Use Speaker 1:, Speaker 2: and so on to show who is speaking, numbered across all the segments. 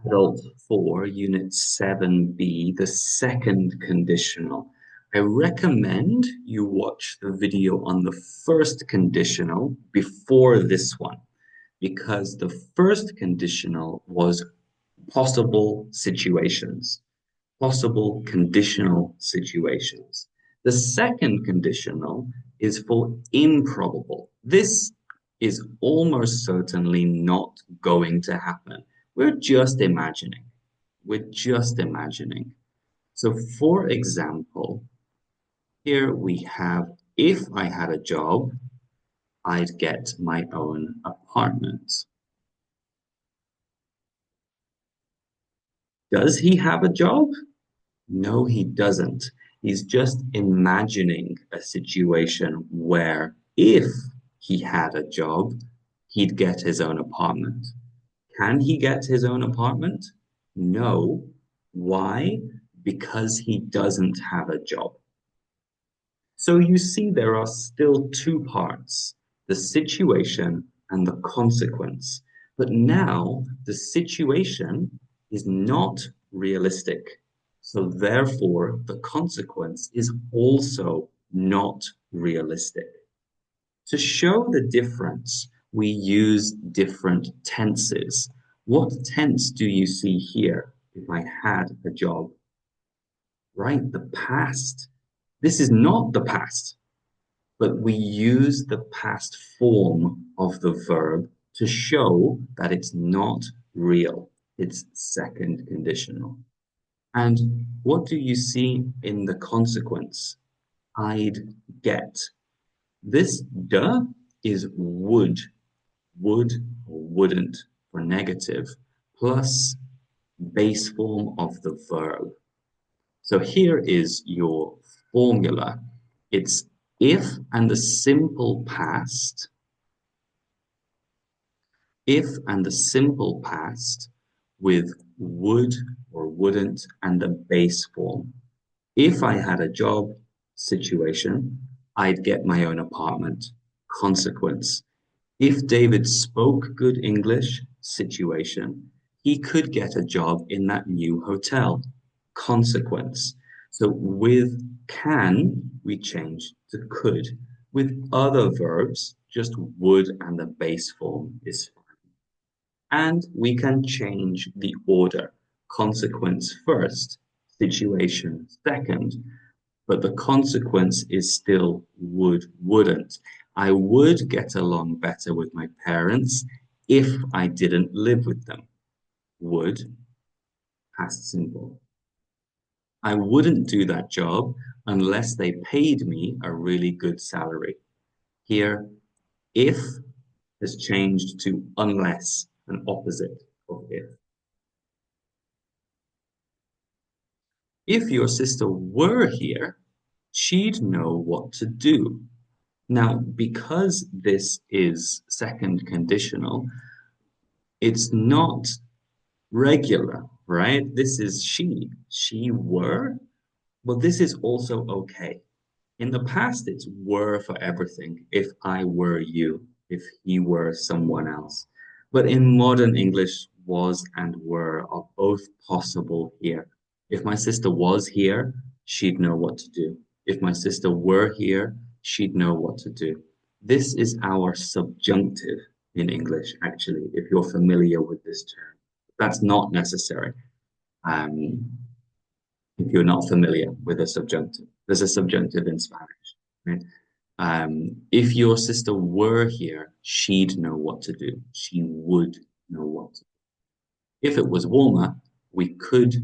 Speaker 1: Adult 4, Unit 7B, the second conditional. I recommend you watch the video on the first conditional before this one, because the first conditional was possible situations, possible conditional situations. The second conditional is for improbable. This is almost certainly not going to happen. We're just imagining. We're just imagining. So, for example, here we have if I had a job, I'd get my own apartment. Does he have a job? No, he doesn't. He's just imagining a situation where if he had a job, he'd get his own apartment. Can he get his own apartment? No. Why? Because he doesn't have a job. So you see, there are still two parts, the situation and the consequence. But now the situation is not realistic. So therefore, the consequence is also not realistic. To show the difference, we use different tenses. What tense do you see here? If I had a job, right? The past. This is not the past, but we use the past form of the verb to show that it's not real. It's second conditional. And what do you see in the consequence? I'd get. This duh is would or wouldn't for negative, plus base form of the verb. So here is your formula. It's if and the simple past, if and the simple past with would or wouldn't and the base form. If I had a job situation, I'd get my own apartment. Consequence. If David spoke good English situation, he could get a job in that new hotel. Consequence. So with can, we change to could. With other verbs, just would and the base form is fine. And we can change the order. Consequence first, situation second, but the consequence is still would, wouldn't. I would get along better with my parents if I didn't live with them. Would, past simple. I wouldn't do that job unless they paid me a really good salary. Here, if has changed to unless, an opposite of if. If your sister were here, she'd know what to do. Now, because this is second conditional, it's not regular, right? This is she. She were. Well, this is also okay. In the past, it's were for everything. If I were you, if he were someone else. But in modern English, was and were are both possible here. If my sister was here, she'd know what to do. If my sister were here, she'd know what to do. This is our subjunctive in English, actually, if you're familiar with this term. That's not necessary. Um, if you're not familiar with a subjunctive. There's a subjunctive in Spanish, right? If your sister were here, she'd know what to do. She would know what to do. If it was warmer, we could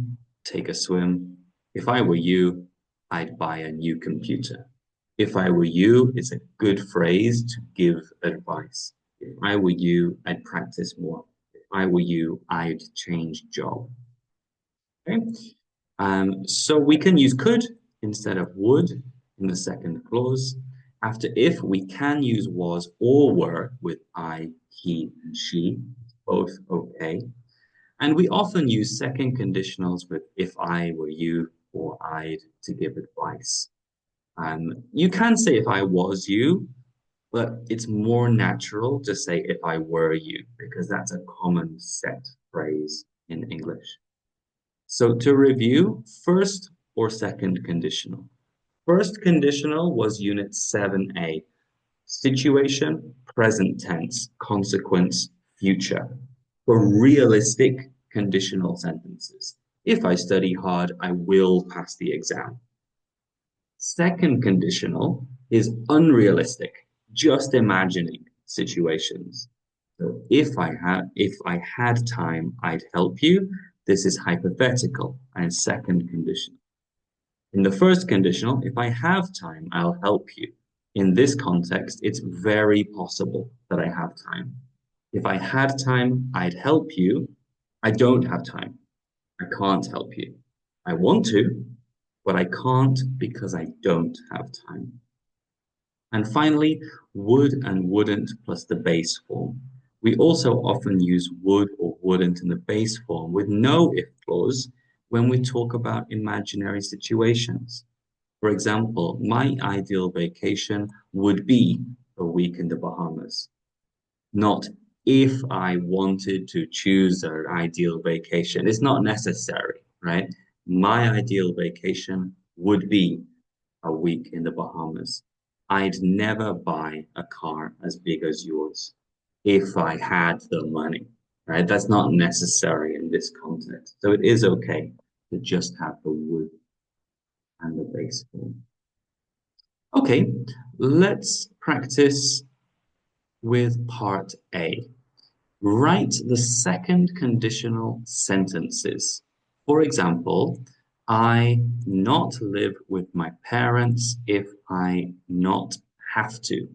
Speaker 1: take a swim. If I were you, I'd buy a new computer. If I were you, it's a good phrase to give advice. If I were you, I'd practice more. If I were you, I'd change job. Okay? So we can use could instead of would in the second clause. After if, we can use was or were with I, he, and she, both okay. And we often use second conditionals with if I were you or I'd to give advice. You can say if I was you, but it's more natural to say if I were you because that's a common set phrase. in English. So to review, first or second conditional. First conditional was Unit 7a. Situation, present tense, consequence, future. For realistic conditional sentences. If I study hard, I will pass the exam. Second conditional is unrealistic, just imagining situations. So if I had time, I'd help you. This is hypothetical and second condition. In the first conditional, if I have time, I'll help you. In this context, it's very possible that I have time. If I had time, I'd help you. I don't have time. I can't help you. I want to, but I can't because I don't have time. And finally, would and wouldn't plus the base form. We also often use would or wouldn't in the base form with no if clause when we talk about imaginary situations. For example, my ideal vacation would be a week in the Bahamas, not if I wanted to choose an ideal vacation. It's not necessary, right? My ideal vacation would be a week in the Bahamas. I'd never buy a car as big as yours if I had the money, right? That's not necessary in this context. So it is okay to just have the would and the base form. Okay, let's practice with part A. Write the second conditional sentences. For example, I not live with my parents if I not have to.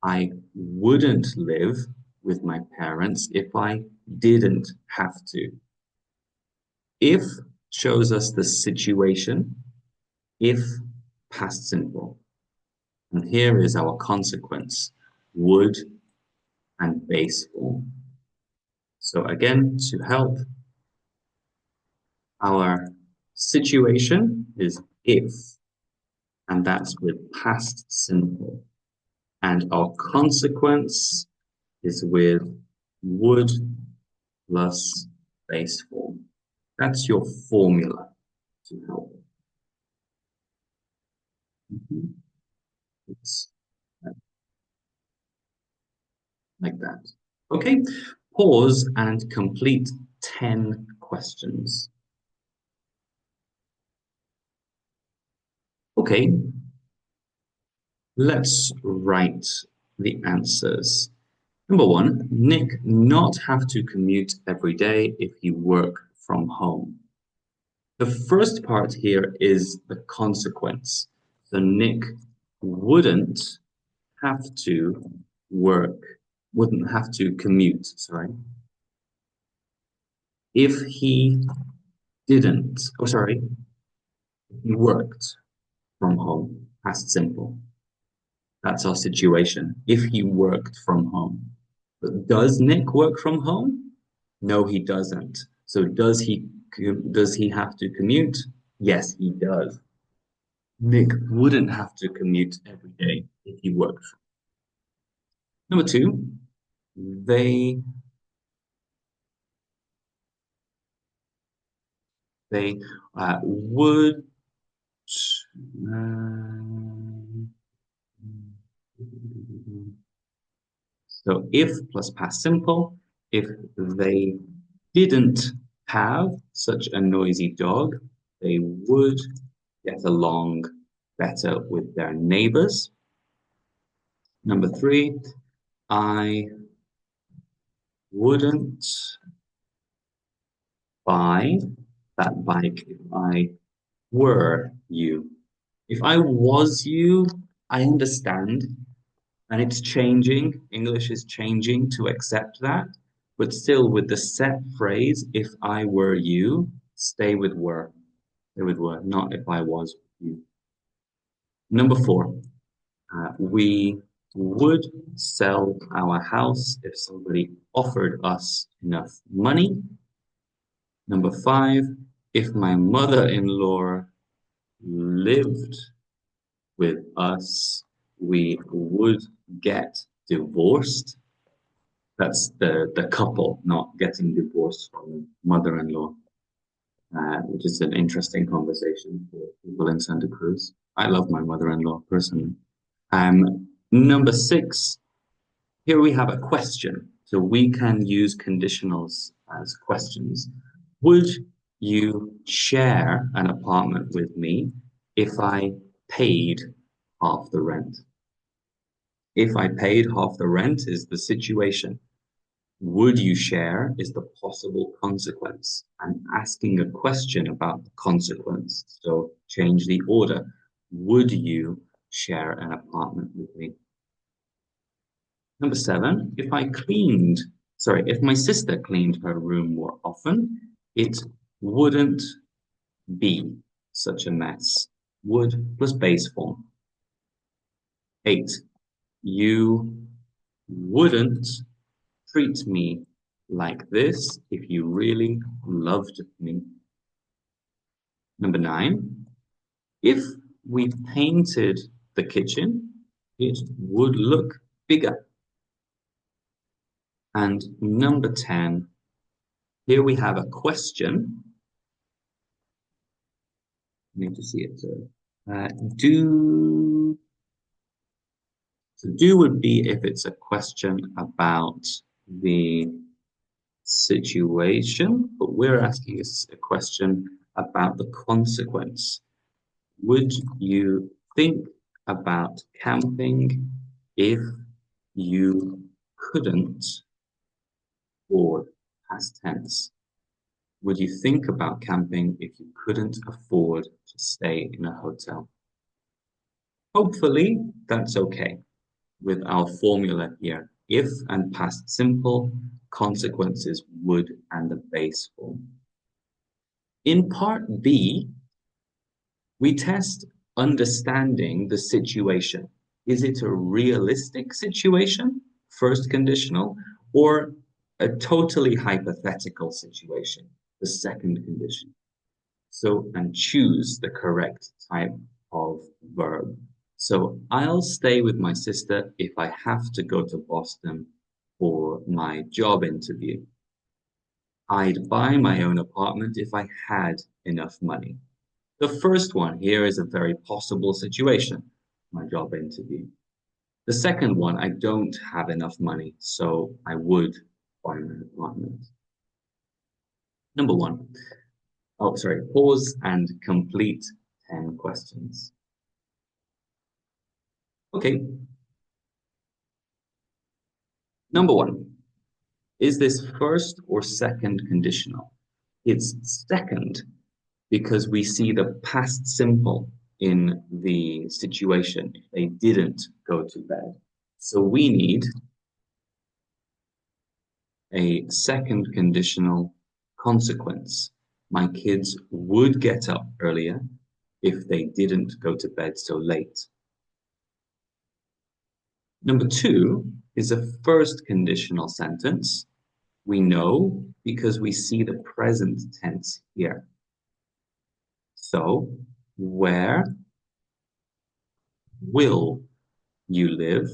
Speaker 1: I wouldn't live with my parents if I didn't have to. If shows us the situation, if past simple. And here is our consequence, would and base form. So again, to help, our situation is if, and that's with past simple. And our consequence is with would plus base form. That's your formula to help. It's like that. Okay, pause and complete 10 questions. Okay, let's write the answers. Number one, Nick not have to commute every day if he work from home. The first part here is the consequence. So Nick wouldn't have to work, wouldn't have to commute, sorry, if he didn't, oh sorry, he worked from home, past simple. That's our situation, if he worked from home. But does Nick work from home? No, he doesn't. So does he have to commute? Yes, he does. Nick wouldn't have to commute every day if he worked. Number two, they would um, so if plus past simple, if they didn't have such a noisy dog, they would get along better with their neighbors. Number three, I wouldn't buy that bike if I were you. If I was you, I understand, and it's changing. English is changing to accept that, but still with the set phrase, if I were you, stay with were. Stay with were, not if I was you. Number four, we would sell our house if somebody offered us enough money. Number five, if my mother-in-law lived with us, we would get divorced. That's the couple not getting divorced from mother-in-law, which is an interesting conversation for people in Santa Cruz. I love my mother-in-law personally. Number six, here we have a question. So we can use conditionals as questions. Would you share an apartment with me if I paid half the rent? If I paid half the rent is the situation. Would you share is the possible consequence. I'm asking a question about the consequence. So change the order. Would you share an apartment with me? Number seven, if my sister cleaned her room more often, it wouldn't be such a mess. Would plus base form. Eight, you wouldn't treat me like this if you really loved me. Number nine, if we painted the kitchen, it would look bigger. And number 10, here we have a question. I need to see it. Do so do would be if it's a question about the situation, but we're asking us a question about the consequence. Would you think about camping if you couldn't, or past tense? Would you think about camping if you couldn't afford to stay in a hotel? Hopefully, that's okay with our formula here. If and past simple, consequences would and the base form. In part B, we test understanding the situation. Is it a realistic situation, first conditional, or a totally hypothetical situation, the second condition? So, and choose the correct type of verb. So, I'll stay with my sister if I have to go to Boston for my job interview. I'd buy my own apartment if I had enough money. The first one here is a very possible situation, my job interview. The second one, I don't have enough money, so I would buy an apartment. Number one, oh, sorry, pause and complete 10 questions. Okay. Number one, is this first or second conditional? It's second because we see the past simple in the situation if they didn't go to bed. So we need a second conditional consequence. My kids would get up earlier if they didn't go to bed so late. Number two is a first conditional sentence. We know because we see the present tense here. So, where will you live?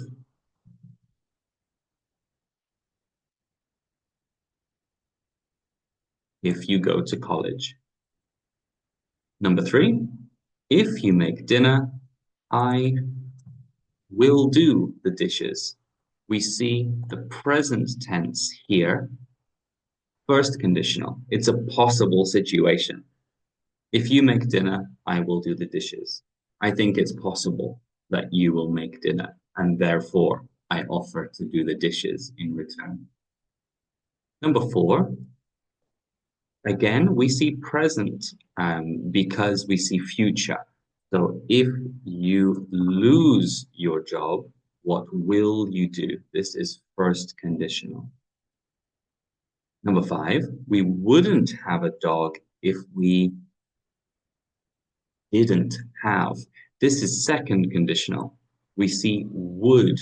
Speaker 1: If you go to college. Number three, if you make dinner, I will do the dishes. We see the present tense here. First conditional. It's a possible situation. If you make dinner, I will do the dishes. I think it's possible that you will make dinner, and therefore I offer to do the dishes in return. Number four, again, we see present because we see future. So if you lose your job, what will you do? This is first conditional. Number five, we wouldn't have a dog if we didn't have. This is second conditional. We see would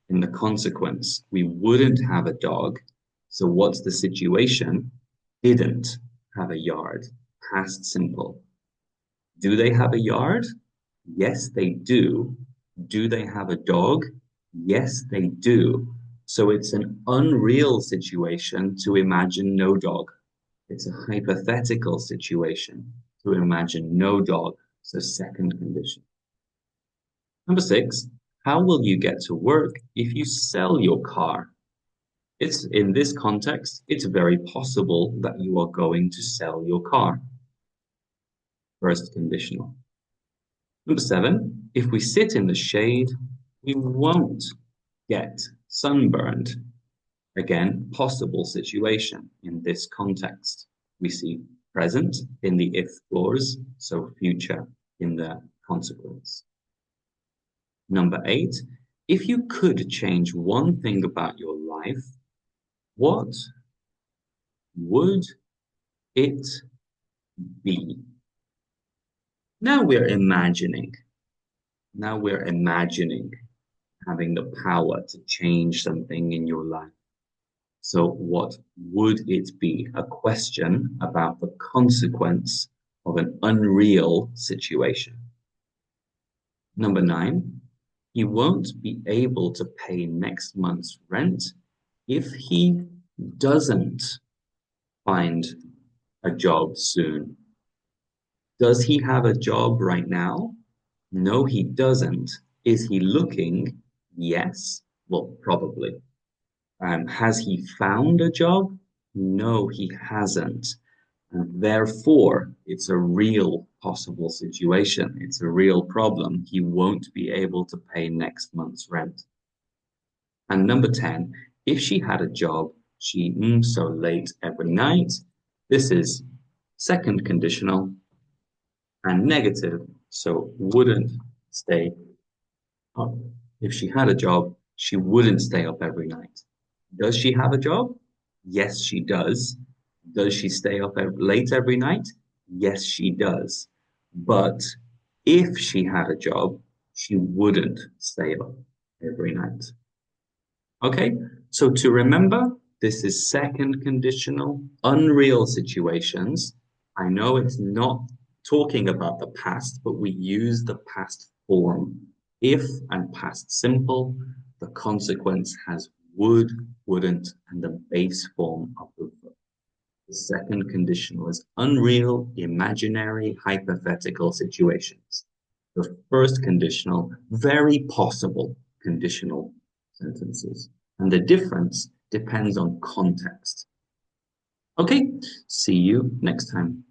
Speaker 1: in the consequence. We wouldn't have a dog. So what's the situation? Didn't have a yard. Past simple. Do they have a yard? Yes, they do. Do they have a dog? Yes, they do. So it's an unreal situation to imagine no dog. It's a hypothetical situation to imagine no dog. So second condition. Number six, how will you get to work if you sell your car? It's in this context, it's very possible that you are going to sell your car. First conditional. Number seven, if we sit in the shade, we won't get sunburned. Again, possible situation in this context. We see present in the if clause, so future in the consequence. Number eight, if you could change one thing about your life, what would it be? Now we're imagining. Now we're imagining having the power to change something in your life. So what would it be? A question about the consequence of an unreal situation. Number nine, he won't be able to pay next month's rent if he doesn't find a job soon. Does he have a job right now? No, he doesn't. Is he looking? Yes. Well, probably. Has he found a job? No, he hasn't. And therefore, it's a real possible situation. It's a real problem. He won't be able to pay next month's rent. And number 10, if she had a job, she so late every night. This is second conditional and negative, so wouldn't stay up. If she had a job, she wouldn't stay up every night. Does she have a job? Yes, she does. Does she stay up late every night? Yes, she does. But if she had a job, she wouldn't stay up every night. Okay, so to remember, this is second conditional, unreal situations. I know it's not talking about the past, but we use the past form. If and past simple, the consequence has would, wouldn't, and the base form of the verb. The second conditional is unreal, imaginary, hypothetical situations. The first conditional, very possible conditional sentences. And the difference depends on context. Okay, see you next time.